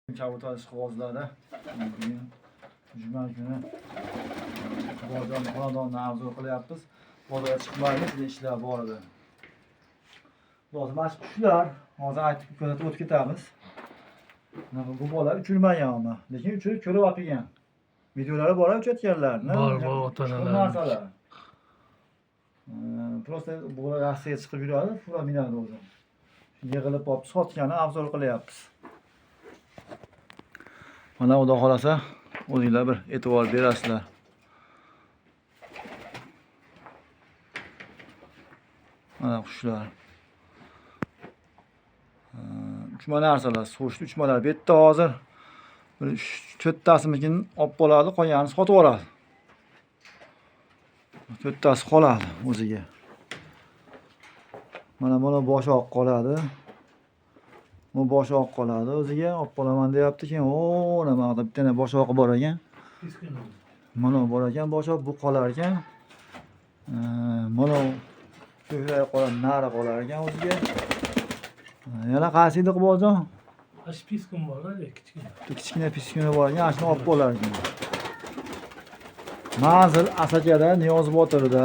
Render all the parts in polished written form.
Kabutosh qog'ozlari juma kuni bozorni xonadonni arzon qilyapmiz. Bozorga chiqmaymiz, ishlar bor edi. Hozir mashq qushlar, hozir aytib ko'rsatib o'tib ketamiz. Bu bola uchirmagan ama, lekin uchirib ko'rib olgan. Videolari bor uchayotganlarni. Bor otalar. Prosta bola Rossiyaga chiqib yuradi, fura minadi o'zi. Yig'ilib olib sotgani obzor qilyapmiz. Mana xudo xolasa o'zingizlar bir e'tibor berasizlar. Mana qushlar. Uchma narsalar, so'shli uchmalar. Bu yerda hozir bir 4tasimikin olib bo'ladi, qolganini sotib oladi. 4tasi qoladi o'ziga. Mana boshi oq qoladi. Bu boshi oq qoladi o'ziga, olib qolaman deyapti. Keyin nima qilib bitta boshi oqi bor ekan. Mana bor ekan, boshi oq bu qolar ekan. Mana ko'kray qolar, nari qolar ekan o'ziga. Yana qaysi edi Qubozjon? Piskin bor-da, kichkina. Kichkina piskina bor ekan, shuni olib qolar ekan. Manzil Asakada, Niyozbotirda.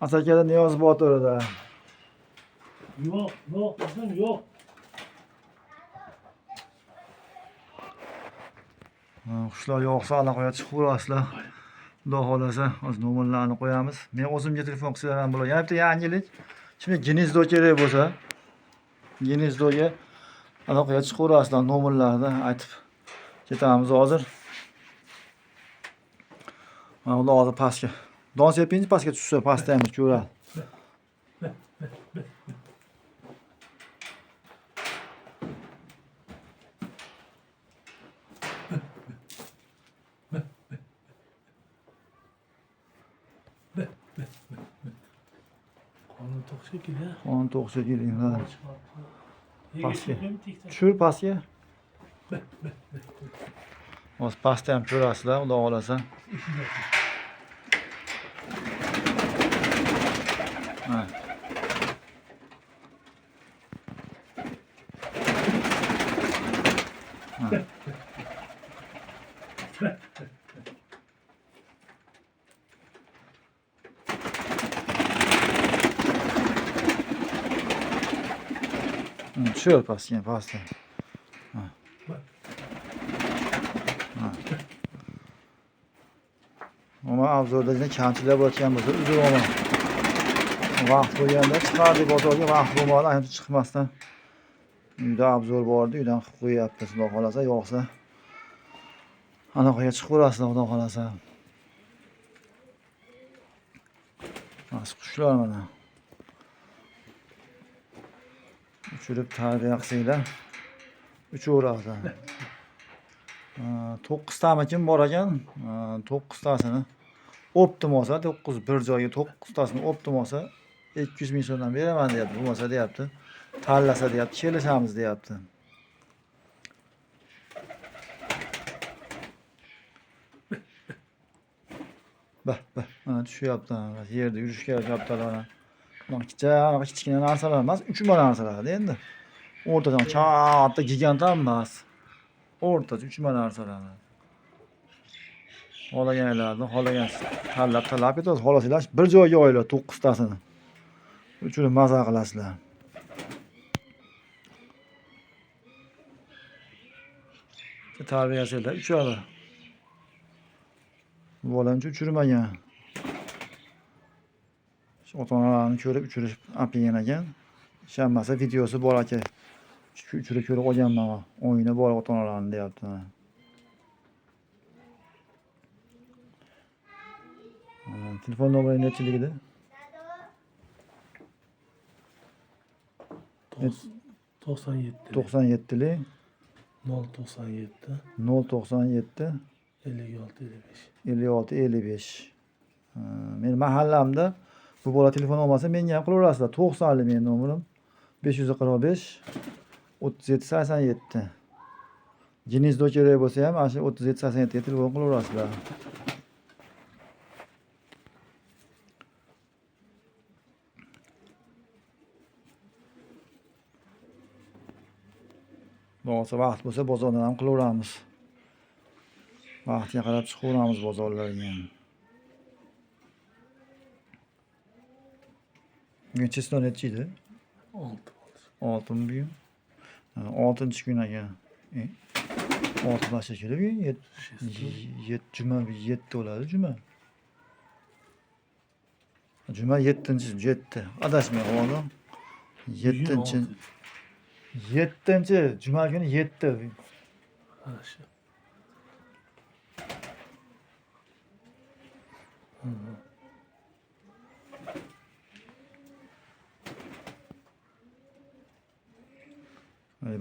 Asakada, Niyozbotirda. Yo'q, qizim, yo'q. Qushlar yo'qsa aloqaga chiqib ko'rasizlar. Xudo xolasa, hozir nomerlarni qo'yamiz. Men o'zimga telefon qilsalar ham bo'ladi. Yana bitta yangilik. Kimga gnezdo kerak bo'lsa, gnezdoga aloqaga chiqib ko'rasizlar, nomerlarni aytib ketamiz hozir. Mana ular hozir pastga. Don sepingiz pastga tushsa, pastda ham ko'radi. Qonun to'q shekilli. Qon to'q shekilli. Pastga. Tushir pastga. Hozir pastda ham ko'rasizlar, xudo xolasa. Tushir pastga, pastga. Ama obzorda kamchilik bo'layotgan bo'lsa, uzr olma. Vaqt qo'yganda chiqardik bozorga, vaqt bo'lmadi, ayni chiqmasdan. Uyda obzor bordi, uydan qilib qo'yapmiz, xudo xolasa, yo'qsa aloqaga chiqib ko'rasizlar, xudo xolasa. Mas qushlar mana. Uchirib tarbiya qilsanglar, uchaveradi. 9 tamikin bor ekan, 9 tasini optim olsa, 9 bir joyga 9 tasini optim olsa 200 ming so'mdan beraman deyapti. Bo'lmasa deyapti, tanlasa deyapti, kelishamiz deyapti. Mana tushyapti. Yerda yurishga yaptilar. Mana kichkina narsalar emas, uchma narsalar endi. O'rtadan katta gigant emas. O'rtacha uchma narsalar. Xohlaganlarni xohlagan tanlab ketasiz. Xohlasanglar bir joyga oylar 9 tasini. Uchirib maza qilasizlar. Tarbiyasilar uchadi. Bolamchi uchirmagan. Ota-onalarni ko'rib uchirib olgan ekan. Shanbasi videosi bor aka. Uchirib ko'rib olganman. O'yini bor ota-onalarni deyapti. Telefon nomeri nechiligida? 97. 97lik 097 097 56 55. 56 55. Men mahallamda bu bola telefon olmasa menga ham qilaverasizlar. 90li men nomerim 545 37 87. Gnezdo kerak bo'lsa ham ana shu 37 87 ga telefon qilaverasizlar. Bo'lsa vaqt bo'lsa bozordan ham qilaveramiz. Vaqtiga qarab chiqaveramiz bozorlarga ham. Bugun cheston nechi edi? 6 bo'ldi. 6 bugun. 6-chi kun ekan. 6 boshqa kelib bugun 7 juma 7 bo'ladi juma. Juma 7. Adashmay qoldim. 7. 7 juma kuni 7. Ha shu.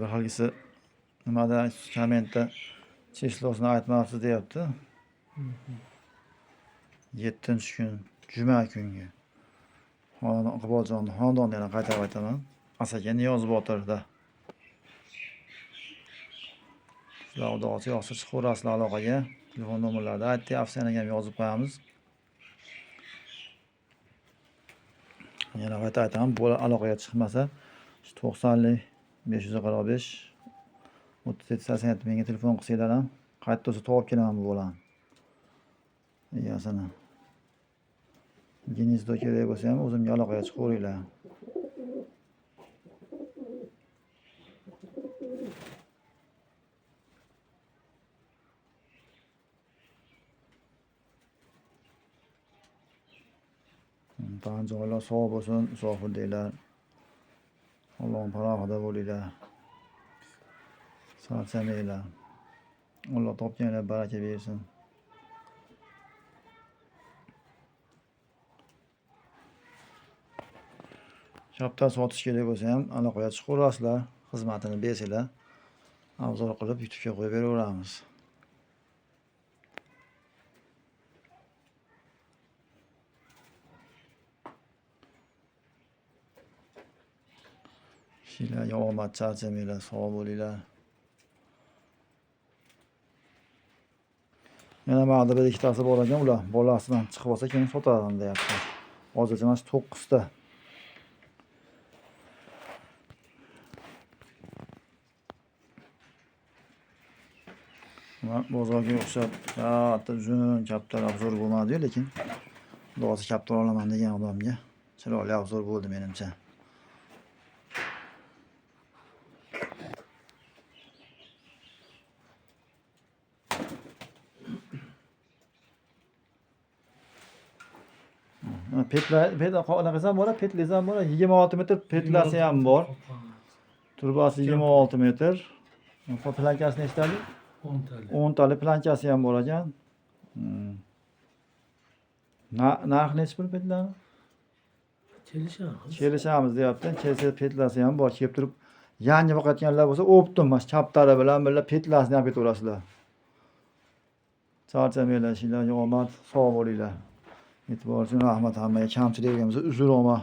Bir halgisi nimada kommentda cheslosini aytmabsiz deyapti. 7 kun juma kungi. Iqboljon xonadonda yana qaytarib aytaman. Asaka Niyoz Botirda. Sizlar xudosi yoqsa chiqaverasizlar aloqaga. Telefon nomerlarida aytdi, afsonaga ham yozib qo'yamiz. Yana qayta aytaman, bu aloqaga chiqmasa 90lik 545 3787 menga telefon qilsanglar ham qayerda bo'lsa topib kelaman bu bolani. Egasini. Genizda kerak bo'lsa ham o'zimga aloqaga chiqaveringlar. Tan joylar sog' bo'lsin, musofirliklar. Allohning panohida bo'linglar. Charchamanglar. Alloh topganlar baraka bersin. Shapta sotish kerak bo'lsa ham aloqaga chiqaverasizlar. Xizmatini bersanglar, obzor qilib YouTube'ga qo'yib beraveramiz. Sizlarga omad, charchamanglar, sog' bo'linglar. Yana ma'da bir ikkitasi bor ekan, ular bolasidan chiqib olsa keyin sotaman deyapti. Hozircha mana 9 ta. Bozorga o'xshab katta uzun kaptar obzor bo'lmadi-yu, lekin xudosi kaptar olaman degan odamga chiroyli obzor bo'ldi menimcha. Petlar bor, petliz ham bor, 26 metr petlasi ham bor. Turbasi 26 metr. Plankasi nechtalik? 10 talik. 10 talik plankasi ham bor ekan. Narx nechi pul petlar? Kelishamiz deyapti. Kelsa petlasi ham bor. Kelib turib yangi boqayotganlar bo'lsa, optim mas kaptari bilan birga petlasini ham ketaverasizlar. Charchamanglar, sizlarga omad, sog' bo'linglar. E'tibor uchun rahmat hammaga. Kamchilik bo'lsa uzr olma.